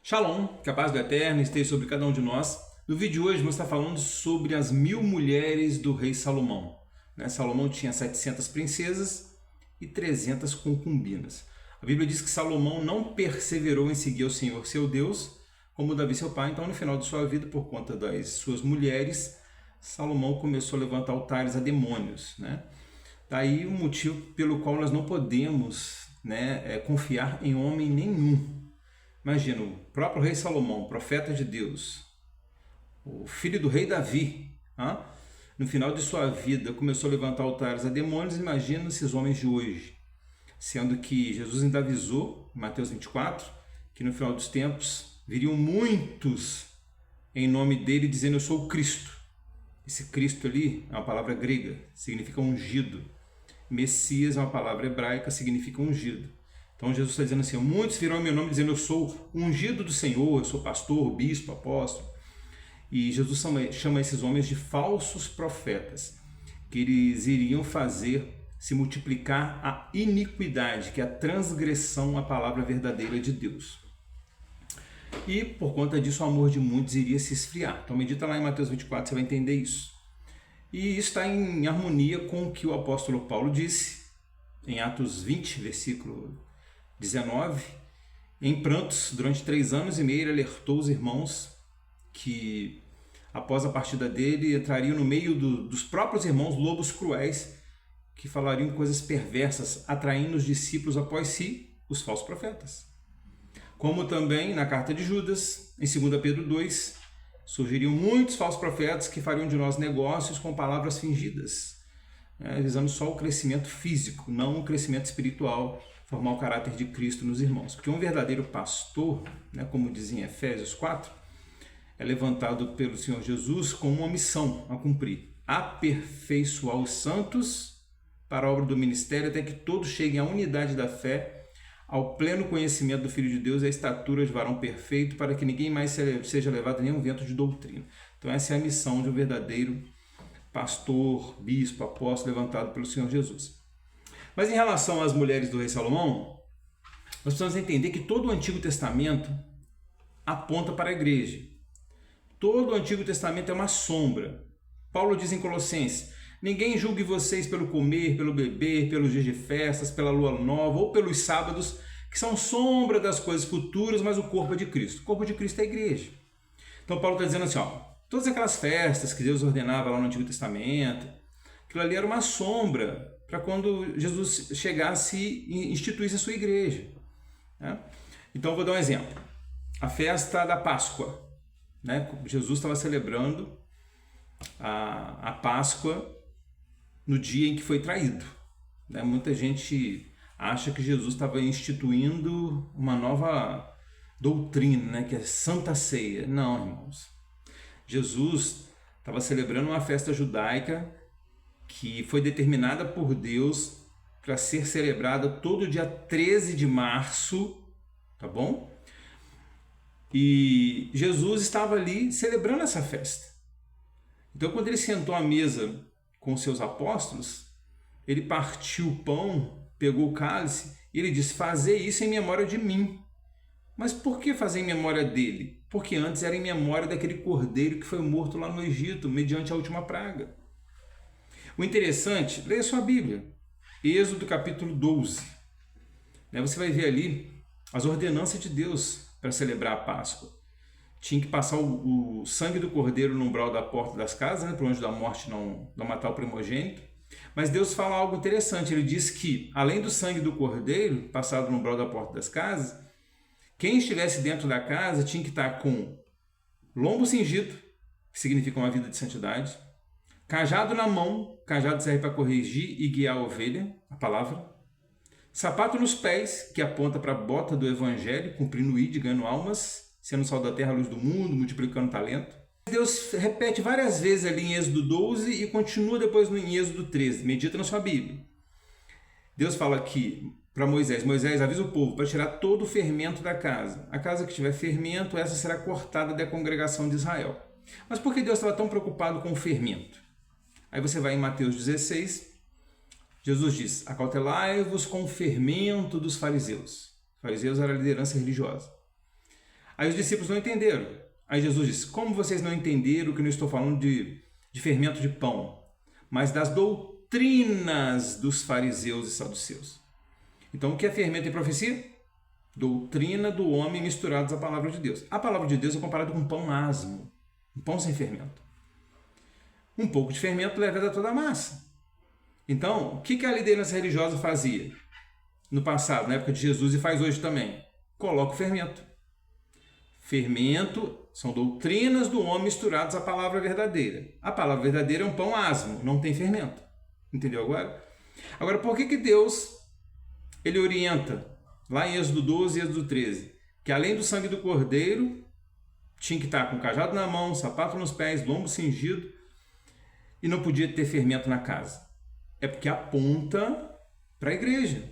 Shalom, que a paz do Eterno esteja sobre cada um de nós. No vídeo de hoje vamos estar falando sobre as 1000 mulheres do rei Salomão. Salomão tinha 700 princesas e 300 concubinas. A Bíblia diz que Salomão não perseverou em seguir o Senhor seu Deus, como Davi seu pai. Então, no final de sua vida, por conta das suas mulheres, Salomão começou a levantar altares a demônios. Daí o motivo pelo qual nós não podemos confiar em homem nenhum. Imagina, o próprio rei Salomão, profeta de Deus, o filho do rei Davi, no final de sua vida começou a levantar altares a demônios. Imagina esses homens de hoje. Sendo que Jesus ainda avisou, em Mateus 24, que no final dos tempos viriam muitos em nome dele dizendo: eu sou o Cristo. Esse Cristo ali é uma palavra grega, significa ungido. Messias é uma palavra hebraica, significa ungido. Então Jesus está dizendo assim: muitos virão em meu nome dizendo: eu sou ungido do Senhor, eu sou pastor, bispo, apóstolo. E Jesus chama esses homens de falsos profetas, que eles iriam fazer se multiplicar a iniquidade, que é a transgressão à palavra verdadeira de Deus. E por conta disso o amor de muitos iria se esfriar. Então medita lá em Mateus 24, você vai entender isso. E isso está em harmonia com o que o apóstolo Paulo disse em Atos 20, versículo 19, em prantos, durante 3 anos e meio, ele alertou os irmãos que, após a partida dele, entrariam no meio dos próprios irmãos lobos cruéis, que falariam coisas perversas, atraindo os discípulos após si, os falsos profetas. Como também, na carta de Judas, em 2 Pedro 2, surgiriam muitos falsos profetas que fariam de nós negócios com palavras fingidas, visando só o crescimento físico, não o crescimento espiritual, formar o caráter de Cristo nos irmãos. Porque um verdadeiro pastor, como diz em Efésios 4, é levantado pelo Senhor Jesus com uma missão a cumprir: aperfeiçoar os santos para a obra do ministério, até que todos cheguem à unidade da fé, ao pleno conhecimento do Filho de Deus e à estatura de varão perfeito, para que ninguém mais seja levado a nenhum vento de doutrina. Então essa é a missão de um verdadeiro pastor, bispo, apóstolo, levantado pelo Senhor Jesus. Mas em relação às mulheres do rei Salomão, nós precisamos entender que todo o Antigo Testamento aponta para a igreja. Todo o Antigo Testamento é uma sombra. Paulo diz em Colossenses: ninguém julgue vocês pelo comer, pelo beber, pelos dias de festas, pela lua nova ou pelos sábados, que são sombra das coisas futuras, mas o corpo é de Cristo. O corpo de Cristo é a igreja. Então Paulo está dizendo assim, todas aquelas festas que Deus ordenava lá no Antigo Testamento, aquilo ali era uma sombra para quando Jesus chegasse e instituísse a sua igreja. Então vou dar um exemplo. A festa da Páscoa. Jesus estava celebrando a Páscoa no dia em que foi traído. Muita gente acha que Jesus estava instituindo uma nova doutrina, que é Santa Ceia. Não, irmãos. Jesus estava celebrando uma festa judaica que foi determinada por Deus para ser celebrada todo dia 13 de março, tá bom? E Jesus estava ali celebrando essa festa. Então, quando ele sentou à mesa com seus apóstolos, ele partiu o pão, pegou o cálice e ele disse: fazei isso em memória de mim. Mas por que fazer em memória dele? Porque antes era em memória daquele cordeiro que foi morto lá no Egito, mediante a última praga. O interessante, leia sua Bíblia, Êxodo capítulo 12. Você vai ver ali as ordenanças de Deus para celebrar a Páscoa. Tinha que passar o sangue do cordeiro no umbral da porta das casas, para o anjo da morte não matar o primogênito. Mas Deus fala algo interessante. Ele diz que, além do sangue do cordeiro passado no umbral da porta das casas, quem estivesse dentro da casa tinha que estar com lombo cingido, que significa uma vida de santidade, cajado na mão, cajado serve para corrigir e guiar a ovelha, a palavra, sapato nos pés, que aponta para a bota do evangelho, cumprindo o id, ganhando almas, sendo o sal da terra, a luz do mundo, multiplicando talento. Deus repete várias vezes ali em Êxodo 12 e continua depois em Êxodo 13. Medita na sua Bíblia. Deus fala aqui para Moisés: Moisés, avisa o povo para tirar todo o fermento da casa. A casa que tiver fermento, essa será cortada da congregação de Israel. Mas por que Deus estava tão preocupado com o fermento? Aí você vai em Mateus 16, Jesus diz: acautelai-vos com o fermento dos fariseus. Os fariseus era a liderança religiosa. Aí os discípulos não entenderam. Aí Jesus disse, como vocês não entenderam que eu não estou falando de fermento de pão, mas das doutrinas dos fariseus e saduceus? Então, o que é fermento e profecia? Doutrina do homem misturados à palavra de Deus. A palavra de Deus é comparada com um pão asmo, um pão sem fermento. Um pouco de fermento leva a toda a massa. Então, o que a liderança religiosa fazia no passado, na época de Jesus, e faz hoje também? Coloca o fermento. Fermento são doutrinas do homem misturadas à palavra verdadeira. A palavra verdadeira é um pão asmo, não tem fermento. Entendeu agora? Agora, por que Deus ele orienta, lá em Êxodo 12 e Êxodo 13, que além do sangue do cordeiro, tinha que estar com cajado na mão, sapato nos pés, lombo cingido, e não podia ter fermento na casa? É porque aponta para a igreja.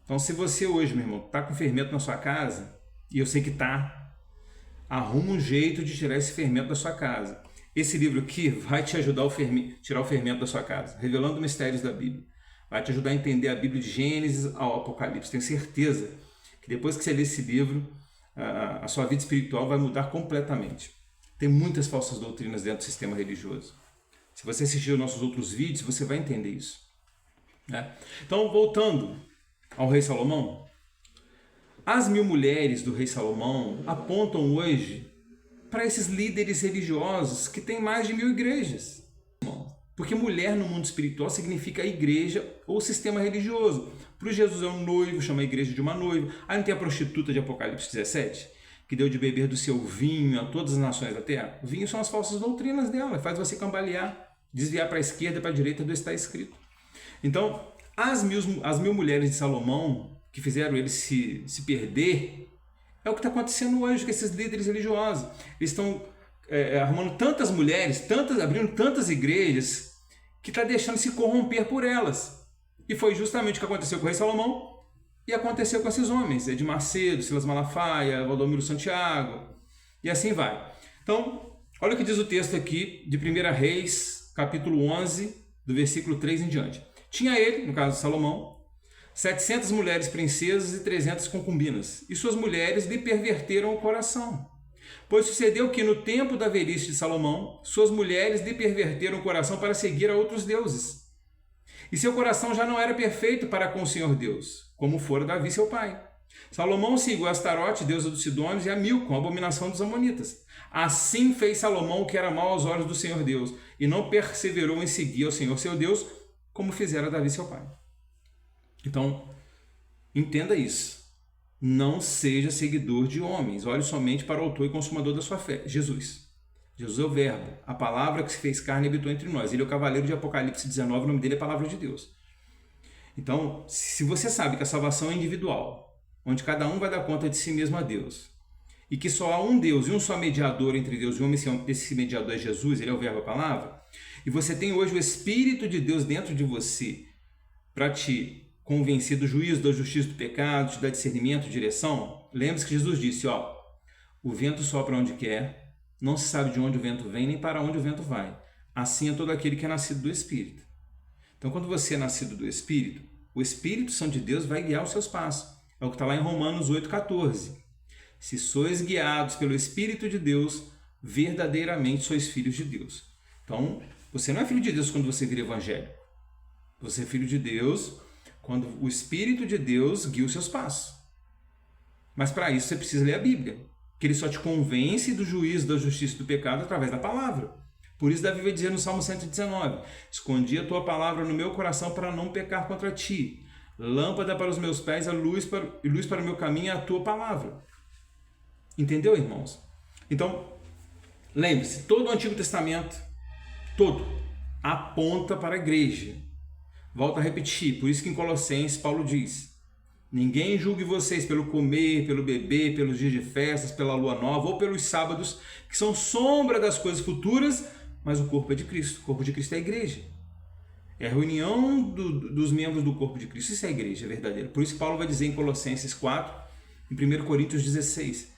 Então, se você hoje, meu irmão, está com fermento na sua casa, e eu sei que está, arruma um jeito de tirar esse fermento da sua casa. Esse livro aqui vai te ajudar a tirar o fermento da sua casa, revelando mistérios da Bíblia. Vai te ajudar a entender a Bíblia de Gênesis ao Apocalipse. Tenho certeza que depois que você ler esse livro, a sua vida espiritual vai mudar completamente. Tem muitas falsas doutrinas dentro do sistema religioso. Se você assistir os nossos outros vídeos, você vai entender isso. Né? Então, voltando ao rei Salomão, as 1000 mulheres do rei Salomão apontam hoje para esses líderes religiosos que têm mais de 1000 igrejas. Porque mulher no mundo espiritual significa a igreja ou sistema religioso. Para Jesus é um noivo, chama a igreja de uma noiva. Aí não tem a prostituta de Apocalipse 17, que deu de beber do seu vinho a todas as nações da terra? O vinho são as falsas doutrinas dela, faz você cambalear, desviar para a esquerda e para a direita do está escrito. Então, as mil mulheres de Salomão, que fizeram ele se perder, é o que está acontecendo hoje com esses líderes religiosos. Eles estão arrumando tantas mulheres, abrindo tantas igrejas, que está deixando se corromper por elas. E foi justamente o que aconteceu com o rei Salomão e aconteceu com esses homens, Edir Macedo, Silas Malafaia, Valdomiro Santiago, e assim vai. Então, olha o que diz o texto aqui de 1 Reis, capítulo 11, do versículo 3 em diante. Tinha ele, no caso de Salomão, 700 mulheres princesas e 300 concubinas, e suas mulheres lhe perverteram o coração. Pois sucedeu que no tempo da velhice de Salomão, suas mulheres lhe perverteram o coração para seguir a outros deuses. E seu coração já não era perfeito para com o Senhor Deus, como fora Davi seu pai. Salomão seguiu a Astarote, deusa dos Sidônios, e a Milcom, a abominação dos Amonitas. Assim fez Salomão o que era mal aos olhos do Senhor Deus, e não perseverou em seguir ao Senhor seu Deus, como fizera Davi seu pai. Então, entenda isso. Não seja seguidor de homens. Olhe somente para o autor e consumador da sua fé, Jesus. Jesus é o verbo, a palavra que se fez carne e habitou entre nós. Ele é o cavaleiro de Apocalipse 19, o nome dele é Palavra de Deus. Então, se você sabe que a salvação é individual, onde cada um vai dar conta de si mesmo a Deus, e que só há um Deus e um só mediador entre Deus e o homem, esse mediador é Jesus, ele é o verbo, a palavra, e você tem hoje o Espírito de Deus dentro de você para te convencer do juízo, da justiça, do pecado, te dar discernimento, direção, lembre-se que Jesus disse, o vento sopra onde quer, não se sabe de onde o vento vem, nem para onde o vento vai. Assim é todo aquele que é nascido do Espírito. Então, quando você é nascido do Espírito, o Espírito Santo de Deus vai guiar os seus passos. É o que está lá em Romanos 8,14. Se sois guiados pelo Espírito de Deus, verdadeiramente sois filhos de Deus. Então, você não é filho de Deus quando você vira evangélico. Você é filho de Deus quando o Espírito de Deus guia os seus passos. Mas para isso você precisa ler a Bíblia, que ele só te convence do juízo, da justiça e do pecado através da palavra. Por isso Davi vai dizer no Salmo 119, escondi a tua palavra no meu coração para não pecar contra ti. Lâmpada para os meus pés e luz para o meu caminho é a tua palavra. Entendeu, irmãos? Então, lembre-se, todo o Antigo Testamento, todo, aponta para a igreja. Volto a repetir, por isso que em Colossenses Paulo diz, ninguém julgue vocês pelo comer, pelo beber, pelos dias de festas, pela lua nova ou pelos sábados, que são sombra das coisas futuras, mas o corpo é de Cristo. O corpo de Cristo é a igreja. É a reunião dos membros do corpo de Cristo. Isso é a igreja verdadeira. Por isso Paulo vai dizer em Colossenses 4, em 1 Coríntios 16,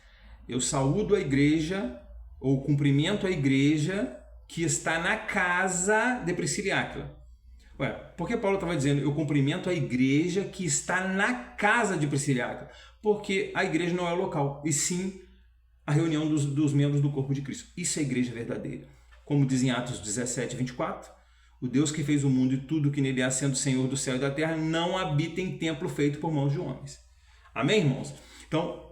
eu saúdo a igreja, ou cumprimento a igreja que está na casa de Priscila e Áquila. Por que Paulo estava dizendo eu cumprimento a igreja que está na casa de Priscila e Áquila? Porque a igreja não é o local, e sim a reunião dos membros do corpo de Cristo. Isso é a igreja verdadeira. Como diz em Atos 17, 24, o Deus que fez o mundo e tudo que nele há, sendo Senhor do céu e da terra, não habita em templo feito por mãos de homens. Amém, irmãos? Então,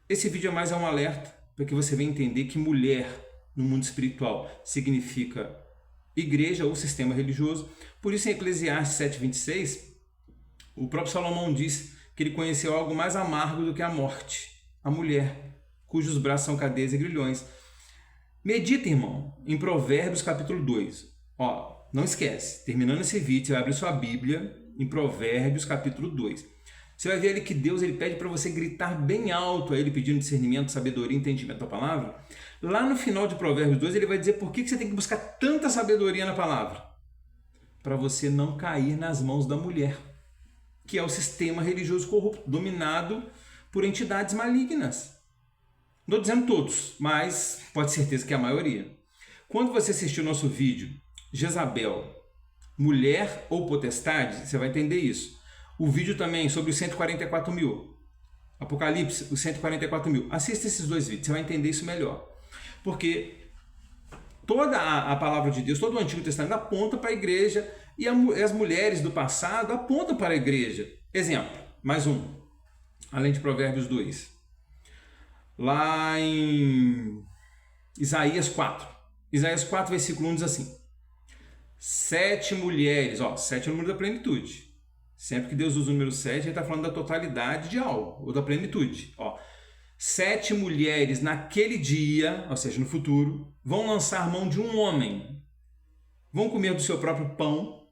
esse vídeo é mais um alerta para que você venha entender que mulher no mundo espiritual significa igreja ou sistema religioso. Por isso, em Eclesiastes 7:26, o próprio Salomão diz que ele conheceu algo mais amargo do que a morte, a mulher, cujos braços são cadeias e grilhões. Medita, irmão, em Provérbios capítulo 2. Ó, não esquece, terminando esse vídeo, você vai abrir sua Bíblia em Provérbios capítulo 2. Você vai ver ali que Deus ele pede para você gritar bem alto a Ele, pedindo discernimento, sabedoria e entendimento da palavra. Lá no final de Provérbios 2, ele vai dizer por que você tem que buscar tanta sabedoria na palavra. Para você não cair nas mãos da mulher, que é o sistema religioso corrupto, dominado por entidades malignas. Não estou dizendo todos, mas pode ter certeza que é a maioria. Quando você assistir o nosso vídeo, Jezabel, mulher ou potestade, você vai entender isso. O vídeo também sobre os 144 mil. Apocalipse, os 144 mil. Assista esses dois vídeos, você vai entender isso melhor. Porque toda a palavra de Deus, todo o Antigo Testamento aponta para a igreja e as mulheres do passado apontam para a igreja. Exemplo, mais um, além de Provérbios 2. Lá em Isaías 4. Isaías 4, versículo 1 diz assim: 7 mulheres, 7 é o número da plenitude. Sempre que Deus usa o número 7, ele está falando da totalidade de algo, ou da plenitude. 7 mulheres naquele dia, ou seja, no futuro, vão lançar mão de um homem, vão comer do seu próprio pão,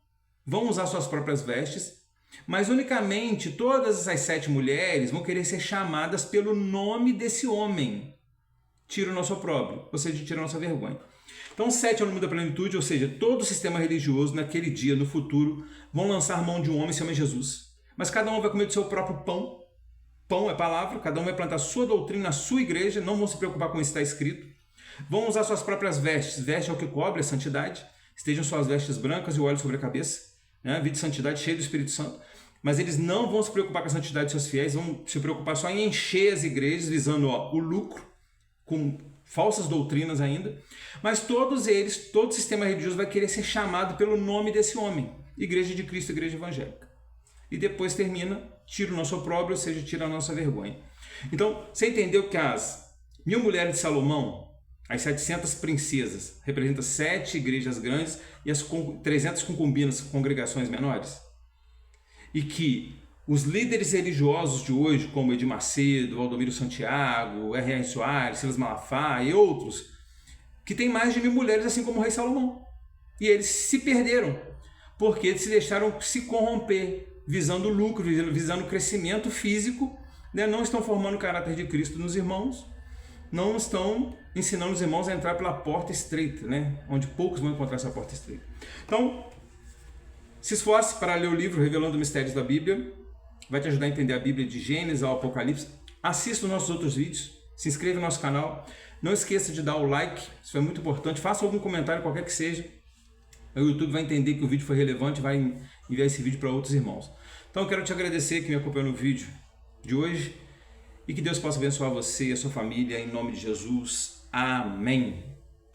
vão usar suas próprias vestes, mas unicamente todas essas 7 mulheres vão querer ser chamadas pelo nome desse homem. Tira o nosso opróbrio, ou seja, tira a nossa vergonha. Então 7 é o número da plenitude, ou seja, todo o sistema religioso naquele dia, no futuro, vão lançar mão de um homem, se chama Jesus. Mas cada um vai comer do seu próprio pão. Pão é palavra, cada um vai plantar sua doutrina na sua igreja, não vão se preocupar com isso que está escrito. Vão usar suas próprias vestes. Veste é o que cobre a santidade. Estejam suas vestes brancas e o óleo sobre a cabeça. Vida de santidade, cheio do Espírito Santo. Mas eles não vão se preocupar com a santidade de seus fiéis, vão se preocupar só em encher as igrejas, visando o lucro, com falsas doutrinas ainda. Mas todos eles, todo sistema religioso vai querer ser chamado pelo nome desse homem. Igreja de Cristo, igreja evangélica. E depois termina, tira o nosso opróbrio, ou seja, tira a nossa vergonha. Então, você entendeu que as 1000 mulheres de Salomão, as 700 princesas, representam 7 igrejas grandes e as 300 concubinas, congregações menores? E que os líderes religiosos de hoje, como Edir Macedo, Valdomiro Santiago, R.R. Soares, Silas Malafaia e outros, que tem mais de 1000 mulheres, assim como o rei Salomão. E eles se perderam, porque eles se deixaram se corromper, visando lucro, visando crescimento físico, não estão formando o caráter de Cristo nos irmãos, não estão ensinando os irmãos a entrar pela porta estreita, onde poucos vão encontrar essa porta estreita. Então, se esforce para ler o livro Revelando Mistérios da Bíblia, vai te ajudar a entender a Bíblia de Gênesis ao Apocalipse. Assista os nossos outros vídeos, se inscreva no nosso canal, não esqueça de dar o like, isso é muito importante, faça algum comentário, qualquer que seja, o YouTube vai entender que o vídeo foi relevante e vai enviar esse vídeo para outros irmãos. Então eu quero te agradecer que me acompanhou no vídeo de hoje e que Deus possa abençoar você e a sua família em nome de Jesus. Amém.